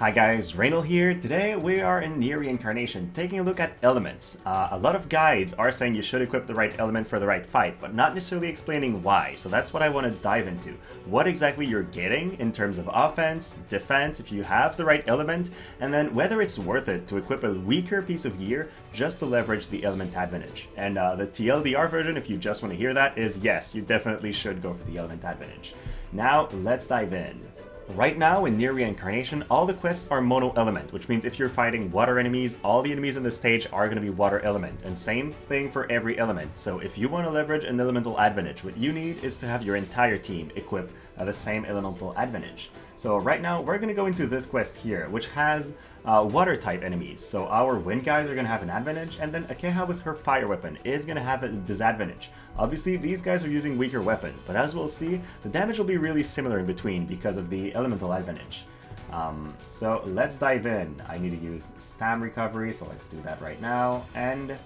Hi guys, Raynal here. Today we are in Nier Reincarnation, taking a look at elements. A lot of guides are saying you should equip the right element for the right fight, but not necessarily explaining why, so that's what I want to dive into. What exactly you're getting in terms of offense, defense, if you have the right element, and then whether it's worth it to equip a weaker piece of gear just to leverage the element advantage. And the TLDR version, if you just want to hear that, is yes, you definitely should go for the element advantage. Now, let's dive in. Right now, in Nier Reincarnation, all the quests are mono element, which means if you're fighting water enemies, all the enemies in the stage are going to be water element, and same thing for every element. So if you want to leverage an elemental advantage, what you need is to have your entire team equip the same elemental advantage. So right now, we're going to go into this quest here, which has water type enemies. So our wind guys are going to have an advantage, and then Akeha with her fire weapon is going to have a disadvantage. Obviously, these guys are using weaker weapon, but as we'll see, the damage will be really similar in between because of the elemental advantage. So let's dive in. I need to use stam recovery, so let's do that right now, and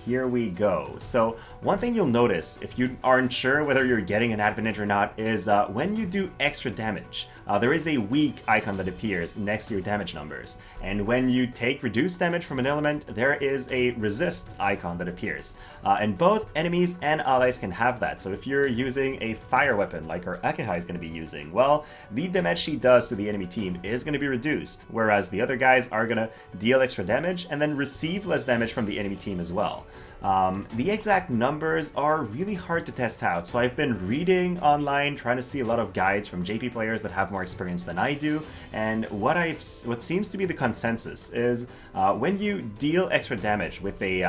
here we go. So one thing you'll notice if you aren't sure whether you're getting an advantage or not is when you do extra damage, there is a weak icon that appears next to your damage numbers. And when you take reduced damage from an element, there is a resist icon that appears. And both enemies and allies can have that. So if you're using a fire weapon like our Akeha is going to be using, well, the damage she does to the enemy team is going to be reduced, whereas the other guys are going to deal extra damage and then receive less damage from the enemy team as well. The exact numbers are really hard to test out, so I've been reading online, trying to see a lot of guides from JP players that have more experience than I do, and what seems to be the consensus is when you deal extra damage with a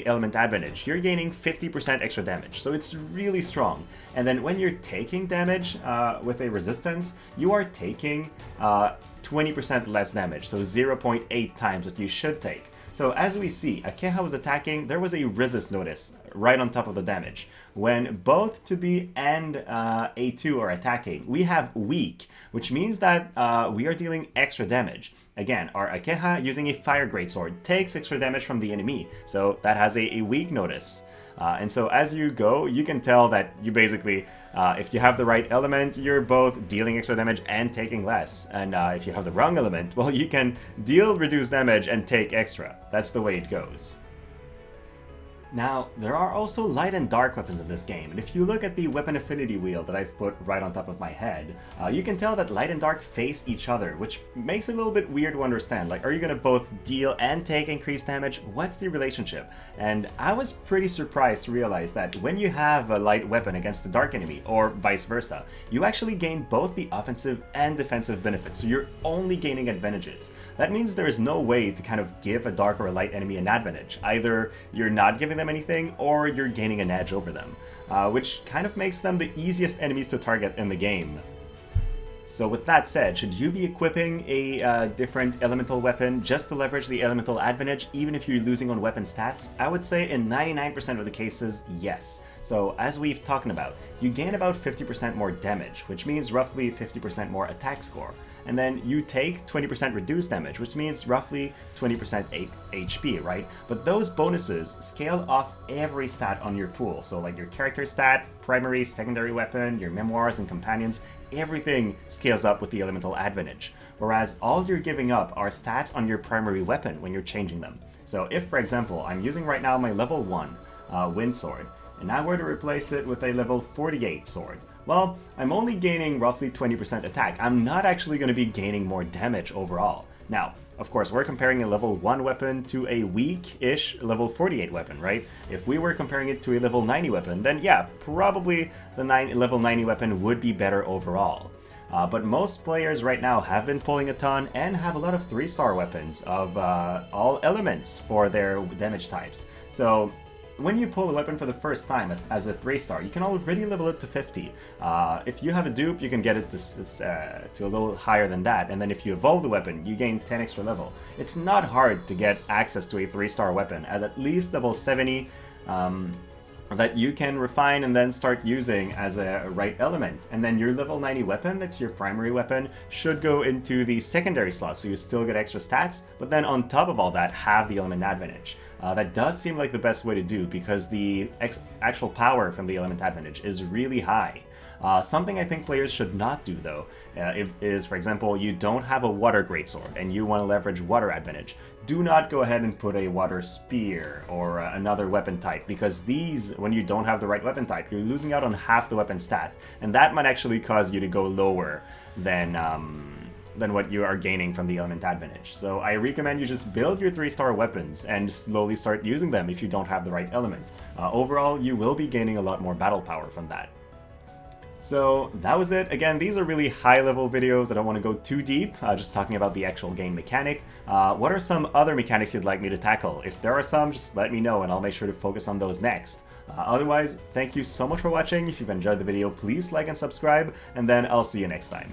element advantage, you're gaining 50% extra damage, so it's really strong. And then when you're taking damage with a resistance, you are taking 20% less damage, so 0.8 times what you should take. So as we see, Akeha was attacking, there was a resist notice right on top of the damage. When both 2B and A2 are attacking, we have weak, which means that we are dealing extra damage. Again, our Akeha using a fire greatsword takes extra damage from the enemy, so that has a weak notice. And so as you go, you can tell that you basically, if you have the right element, you're both dealing extra damage and taking less. And if you have the wrong element, well, you can deal reduced damage and take extra. That's the way it goes. Now, there are also light and dark weapons in this game, and if you look at the weapon affinity wheel that I've put right on top of my head, you can tell that light and dark face each other, which makes it a little bit weird to understand. Like, are you gonna both deal and take increased damage? What's the relationship? And I was pretty surprised to realize that when you have a light weapon against a dark enemy, or vice versa, you actually gain both the offensive and defensive benefits, so you're only gaining advantages. That means there is no way to kind of give a dark or a light enemy an advantage. Either you're not giving them anything, or you're gaining an edge over them, which kind of makes them the easiest enemies to target in the game. So with that said, should you be equipping a different elemental weapon just to leverage the elemental advantage, even if you're losing on weapon stats? I would say in 99% of the cases, yes. So as we've talked about, you gain about 50% more damage, which means roughly 50% more attack score. And then you take 20% reduced damage, which means roughly 20% HP, right? But those bonuses scale off every stat on your pool. So like your character stat, primary, secondary weapon, your memoirs and companions, everything scales up with the elemental advantage. Whereas all you're giving up are stats on your primary weapon when you're changing them. So if, for example, I'm using right now my level 1 wind sword, and I were to replace it with a level 48 sword, well, I'm only gaining roughly 20% attack. I'm not actually going to be gaining more damage overall. Now, of course, we're comparing a level 1 weapon to a weak-ish level 48 weapon, right? If we were comparing it to a level 90 weapon, then yeah, probably the level 90 weapon would be better overall. But most players right now have been pulling a ton and have a lot of 3-star weapons of all elements for their damage types. So when you pull a weapon for the first time as a 3-star, you can already level it to 50. If you have a dupe, you can get it to a little higher than that, and then if you evolve the weapon, you gain 10 extra level. It's not hard to get access to a 3-star weapon at least level 70 that you can refine and then start using as a right element. And then your level 90 weapon, that's your primary weapon, should go into the secondary slot, so you still get extra stats, but then on top of all that, have the element advantage. That does seem like the best way to do because the actual power from the element advantage is really high. Something I think players should not do though, is for example, you don't have a water greatsword and you want to leverage water advantage. Do not go ahead and put a water spear or another weapon type, because these, when you don't have the right weapon type, you're losing out on half the weapon stat, and that might actually cause you to go lower than what you are gaining from the element advantage. So I recommend you just build your 3-star weapons and slowly start using them if you don't have the right element. Overall, you will be gaining a lot more battle power from that. So that was it. Again, these are really high-level videos. I don't want to go too deep, just talking about the actual game mechanic. What are some other mechanics you'd like me to tackle? If there are some, just let me know and I'll make sure to focus on those next. Otherwise, thank you so much for watching. If you've enjoyed the video, please like and subscribe, and then I'll see you next time.